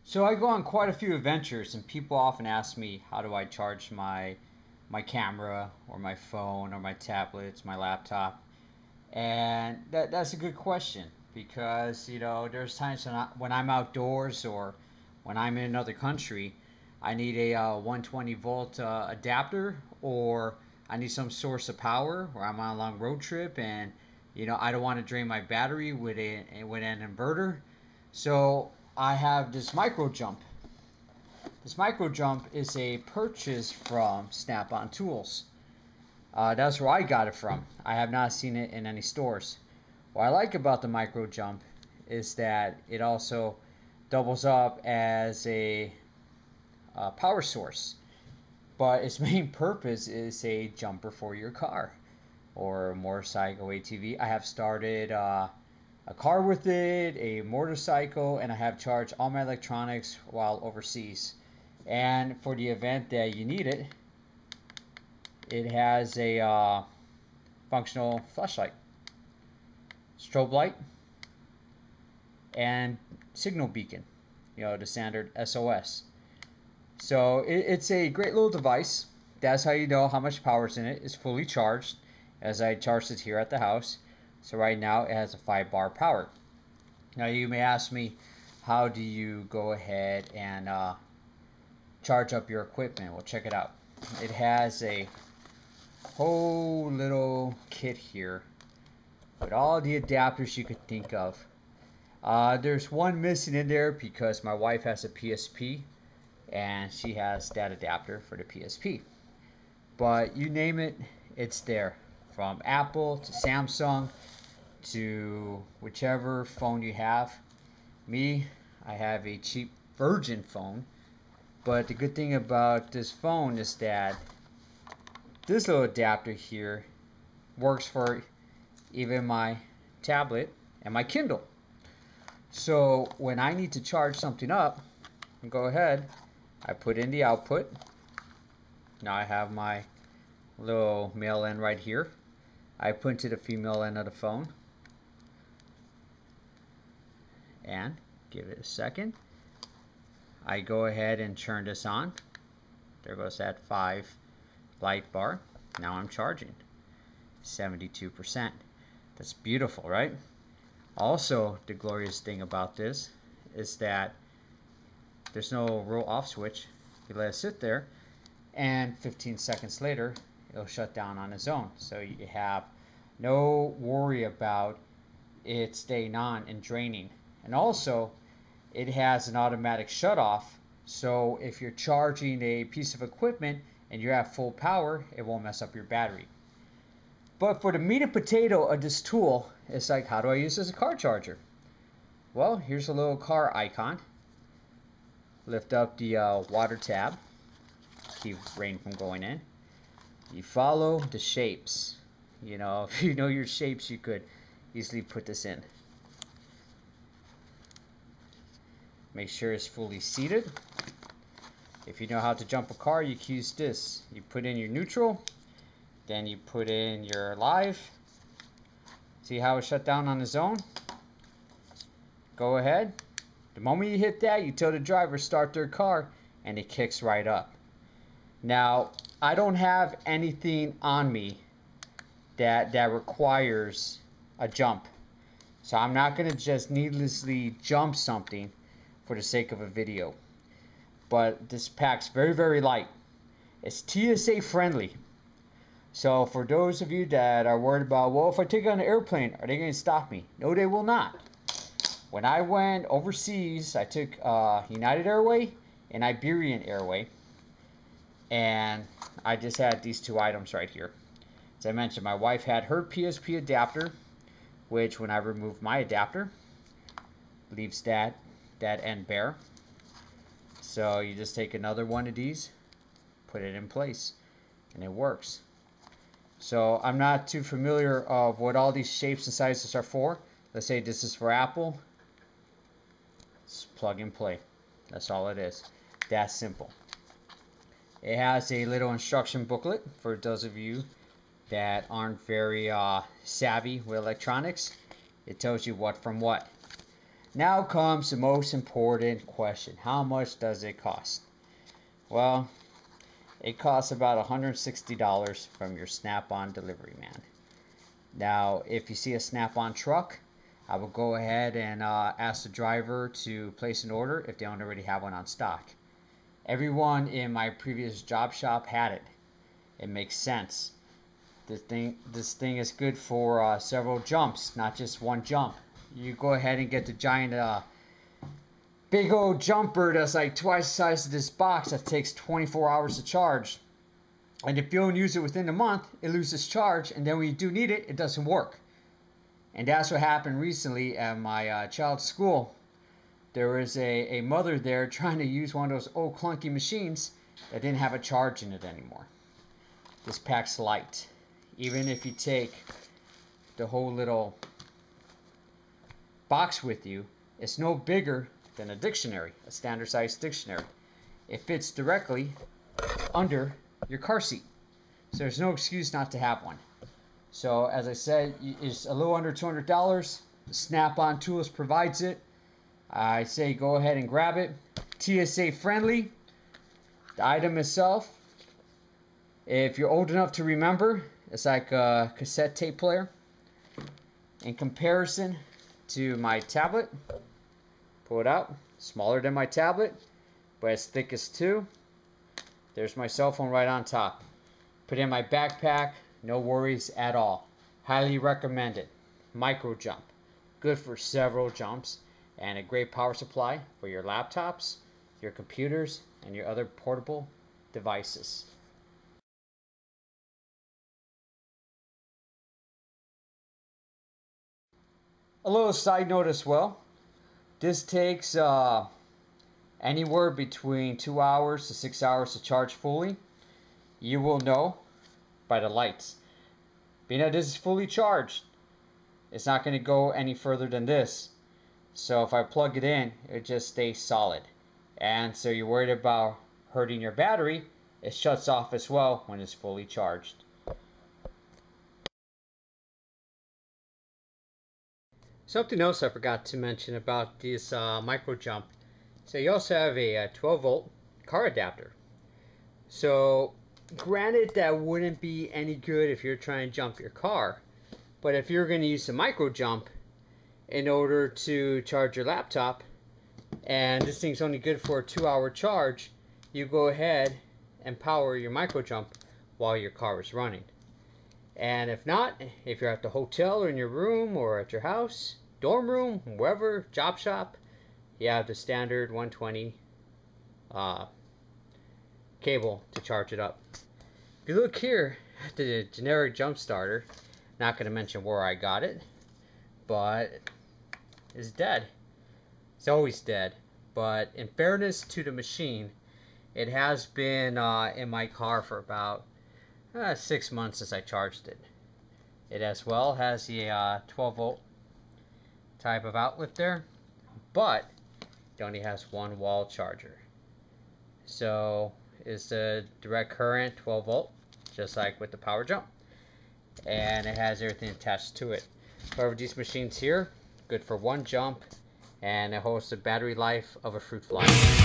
So I go on quite a few adventures, and people often ask me, how do I charge my camera or my phone or my tablets, my laptop? And that's a good question because there's times when I'm outdoors or when I'm in another country, I need a 120 volt adapter, or I need some source of power, or I'm on a long road trip and I don't want to drain my battery with an inverter. So I have this micro jump. This micro jump is a purchase from Snap-on Tools. That's where I got it from. I have not seen it in any stores. What I like about the micro jump is that it also doubles up as a power source, but its main purpose is a jumper for your car or motorcycle ATV. I have started a car with it, a motorcycle, and I have charged all my electronics while overseas. And for the event that you need it, it has a functional flashlight, strobe light, and signal beacon, the standard SOS. So it's a great little device. That's how you know how much power is in it. It's fully charged, as I charged it here at the house. So right now it has a 5-bar power. Now you may ask me, how do you go ahead and charge up your equipment? Well, check it out. It has a whole little kit here with all the adapters you could think of. There's one missing in there because my wife has a PSP and she has that adapter for the PSP. But you name it, it's there. From Apple to Samsung to whichever phone you have. Me, I have a cheap Virgin phone. But the good thing about this phone is that this little adapter here works for even my tablet and my Kindle. So when I need to charge something up, go ahead, I put in the output. Now I have my little male end right here. I put into the female end of the phone and give it a second. I go ahead and turn this on. There goes that 5 light bar. Now I'm charging 72%. That's beautiful, right? Also, the glorious thing about this is that there's no roll off switch. You let it sit there and 15 seconds later it'll shut down on its own. So you have no worry about it staying on and draining. And also it has an automatic shut off, so if you're charging a piece of equipment and you're at full power, it won't mess up your battery. But for the meat and potato of this tool, it's like, how do I use this as a car charger? Well, here's a little car icon. Lift up the water tab, keep rain from going in. You follow the shapes. If you know your shapes, you could easily put this in. Make sure it's fully seated. If you know how to jump a car, you can use this. You put in your neutral, then you put in your live. See how it shut down on its own? Go ahead. The moment you hit that, you tell the driver start their car and it kicks right up. Now, I don't have anything on me that requires a jump. So I'm not going to just needlessly jump something for the sake of a video. But this pack's very, very light. It's TSA friendly. So for those of you that are worried about, well, if I take it on an airplane, are they going to stop me? No, they will not. When I went overseas, I took United Airway and Iberian Airway. And I just had these two items right here. As I mentioned, my wife had her PSP adapter, which when I remove my adapter, leaves that end bare. So you just take another one of these, put it in place, and it works. So I'm not too familiar of what all these shapes and sizes are for. Let's say this is for Apple. It's plug and play. That's all it is. That simple. It has a little instruction booklet for those of you that aren't very savvy with electronics. It tells you what from what. Now comes the most important question. How much does it cost? Well, it costs about $160 from your Snap-on delivery man. Now, if you see a Snap-on truck, I will go ahead and ask the driver to place an order if they don't already have one on stock. Everyone in my previous job shop had it. It makes sense. This thing is good for several jumps, not just one jump. You go ahead and get the giant, big old jumper that's like twice the size of this box that takes 24 hours to charge. And if you don't use it within a month, it loses charge, and then when you do need it, it doesn't work. And that's what happened recently at my child's school. There was a mother there trying to use one of those old clunky machines that didn't have a charge in it anymore. This pack's light. Even if you take the whole little box with you, it's no bigger than a dictionary, a standard size dictionary. It fits directly under your car seat. So there's no excuse not to have one. So as I said, it's a little under $200. The Snap-on Tools provides it. I say go ahead and grab it. TSA friendly. The item itself, if you're old enough to remember, it's like a cassette tape player. In comparison to my tablet, pull it out, smaller than my tablet, but as thick as two. There's my cell phone right on top. Put it in my backpack, no worries at all. Highly recommend it. Micro jump, good for several jumps, and a great power supply for your laptops, your computers, and your other portable devices. A little side note as well. This takes anywhere between 2 hours to 6 hours to charge fully. You will know by the lights. Being that this is fully charged, it's not going to go any further than this. So if I plug it in, it just stays solid. And so you're worried about hurting your battery, it shuts off as well when it's fully charged. Something else I forgot to mention about this micro jump. So you also have a 12 volt car adapter. So granted, that wouldn't be any good if you're trying to jump your car. But if you're going to use the micro jump in order to charge your laptop, and this thing's only good for a 2-hour charge, you go ahead and power your micro jump while your car is running. And if not, if you're at the hotel or in your room or at your house, dorm room, wherever, job shop, you have the standard 120 cable to charge it up. If you look here at the generic jump starter, not going to mention where I got it, but it's dead. It's always dead. But in fairness to the machine, it has been in my car for about 6 months since I charged it. It as well has the 12 volt type of outlet there, but it only has one wall charger. So it's a direct current 12 volt, just like with the power jump, and it has everything attached to it. However, these machines here, good for one jump, and it holds the battery life of a fruit fly.